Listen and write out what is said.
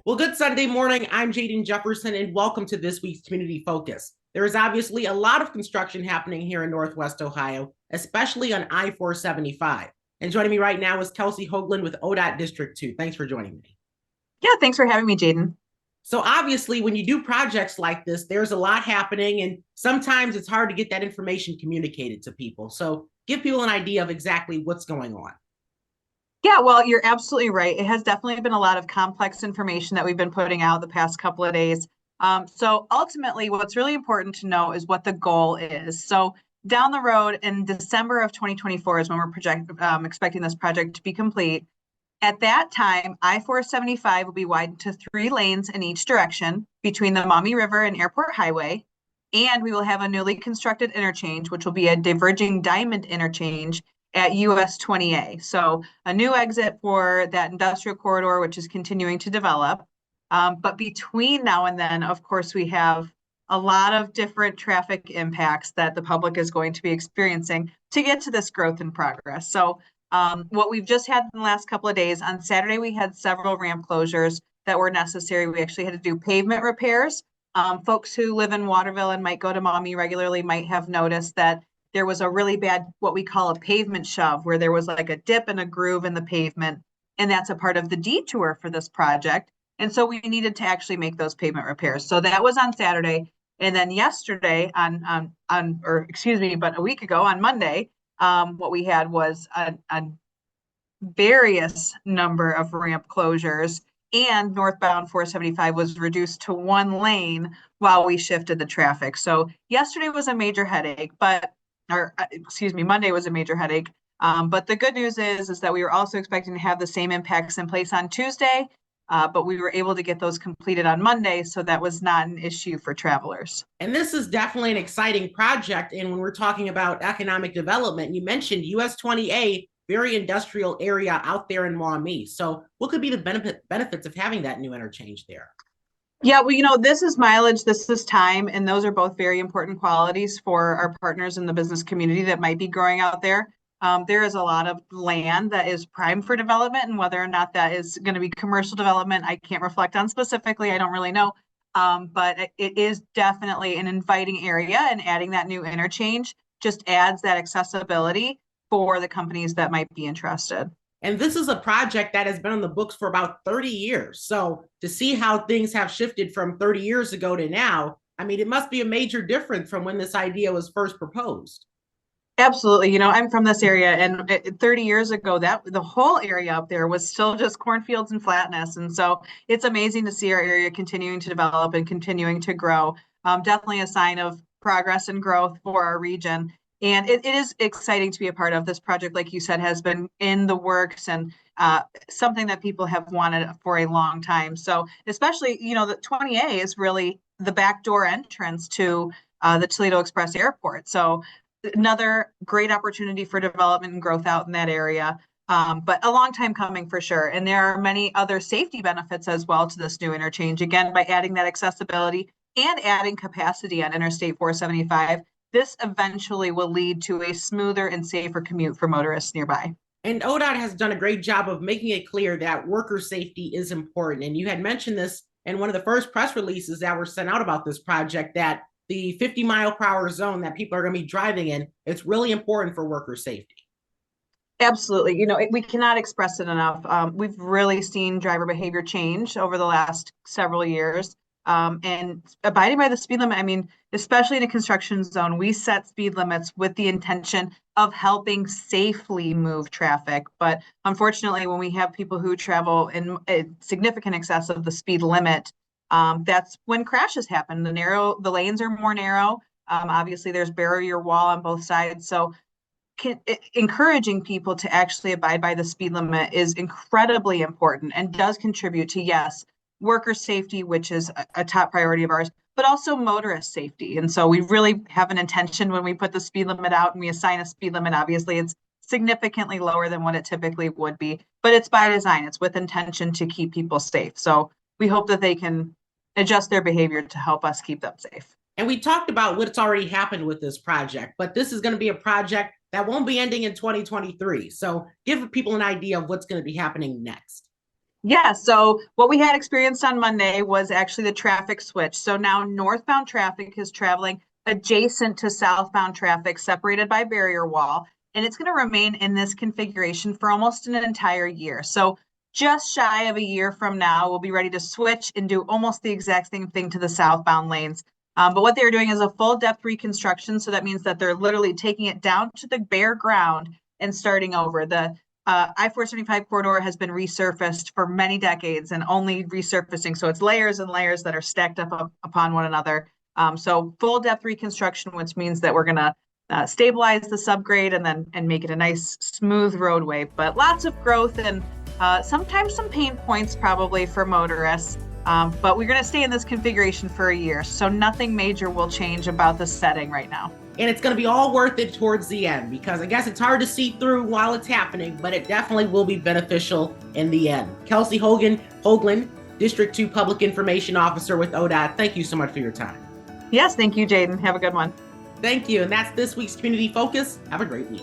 Well, good Sunday morning. I'm Jaden Jefferson, and welcome to this week's Community Focus. There is obviously a lot of construction happening here in Northwest Ohio, especially on I-475. And joining me right now is Kelsie Hoagland with ODOT District 2. Thanks for joining me. Yeah, thanks for having me, Jaden. So obviously, when you do projects like this, there's a lot happening, and sometimes it's hard to get that information communicated to people. So give people an idea of exactly what's going on. Yeah, well, you're absolutely right. It has definitely been a lot of complex information that we've been putting out the past couple of days. So ultimately, what's really important to know is what the goal is. So down the road in December of 2024 is when we're expecting this project to be complete. At that time, I-475 will be widened to 3 lanes in each direction between the Maumee River and Airport Highway. And we will have a newly constructed interchange, which will be a diverging diamond interchange at US 20A. So a new exit for that industrial corridor, which is continuing to develop. But between now and then, of course, we have a lot of different traffic impacts that the public is going to be experiencing to get to this growth and progress. So what we've just had in the last couple of days, on Saturday, we had several ramp closures that were necessary. We actually had to do pavement repairs. Folks who live in Waterville and might go to Maumee regularly might have noticed that there was a really bad, what we call a pavement shove, where there was like a dip and a groove in the pavement. And that's a part of the detour for this project. And so we needed to actually make those pavement repairs. So that was on Saturday. And then yesterday but a week ago on Monday, what we had was a various number of ramp closures, and northbound 475 was reduced to 1 lane while we shifted the traffic. So yesterday was a major headache, Monday was a major headache. But the good news is that we were also expecting to have the same impacts in place on Tuesday, but we were able to get those completed on Monday, so that was not an issue for travelers. And this is definitely an exciting project. And when we're talking about economic development, you mentioned US 20A, very industrial area out there in Maumee. So what could be the benefits of having that new interchange there? Yeah, well, this is mileage, this is time, and those are both very important qualities for our partners in the business community that might be growing out there. There is a lot of land that is prime for development, and whether or not that is going to be commercial development, I can't reflect on specifically. I don't really know. But it is definitely an inviting area, and adding that new interchange just adds that accessibility for the companies that might be interested. And this is a project that has been on the books for about 30 years. So to see how things have shifted from 30 years ago to now, I mean, it must be a major difference from when this idea was first proposed. Absolutely. I'm from this area, and 30 years ago, that the whole area up there was still just cornfields and flatness. And so it's amazing to see our area continuing to develop and continuing to grow. Definitely a sign of progress and growth for our region. And it is exciting to be a part of. This project, like you said, has been in the works, and something that people have wanted for a long time. So especially, the 20A is really the backdoor entrance to the Toledo Express Airport. So another great opportunity for development and growth out in that area, but a long time coming for sure. And there are many other safety benefits as well to this new interchange, again, by adding that accessibility and adding capacity on Interstate 475. This eventually will lead to a smoother and safer commute for motorists nearby. And ODOT has done a great job of making it clear that worker safety is important. And you had mentioned this in one of the first press releases that were sent out about this project, that the 50-mile-per-hour zone that people are going to be driving in, it's really important for worker safety. Absolutely. We cannot express it enough. We've really seen driver behavior change over the last several years. And abiding by the speed limit, I mean, especially in a construction zone, we set speed limits with the intention of helping safely move traffic. But unfortunately, when we have people who travel in a significant excess of the speed limit, that's when crashes happen. The lanes are more narrow. Obviously, there's barrier wall on both sides. So encouraging people to actually abide by the speed limit is incredibly important, and does contribute to, yes, worker safety, which is a top priority of ours, but also motorist safety. And so we really have an intention when we put the speed limit out and we assign a speed limit. Obviously, it's significantly lower than what it typically would be, but it's by design. It's with intention to keep people safe. So we hope that they can adjust their behavior to help us keep them safe. And we talked about what's already happened with this project, but this is going to be a project that won't be ending in 2023. So give people an idea of what's going to be happening next. Yeah, so what we had experienced on Monday was actually the traffic switch. So now northbound traffic is traveling adjacent to southbound traffic, separated by barrier wall, and it's going to remain in this configuration for almost an entire year. So just shy of a year from now, we'll be ready to switch and do almost the exact same thing to the southbound lanes. But what they're doing is a full depth reconstruction. So that means that they're literally taking it down to the bare ground and starting over. The I-475 corridor has been resurfaced for many decades and only resurfacing. So it's layers and layers that are stacked up upon one another. So full depth reconstruction, which means that we're going to stabilize the subgrade and make it a nice smooth roadway. But lots of growth and sometimes some pain points probably for motorists. But we're going to stay in this configuration for a year. So nothing major will change about the setting right now. And it's going to be all worth it towards the end, because I guess it's hard to see through while it's happening, but it definitely will be beneficial in the end. Kelsie Hoagland, District 2 Public Information Officer with ODOT, thank you so much for your time. Yes, thank you, Jaden. Have a good one. Thank you. And that's this week's Community Focus. Have a great week.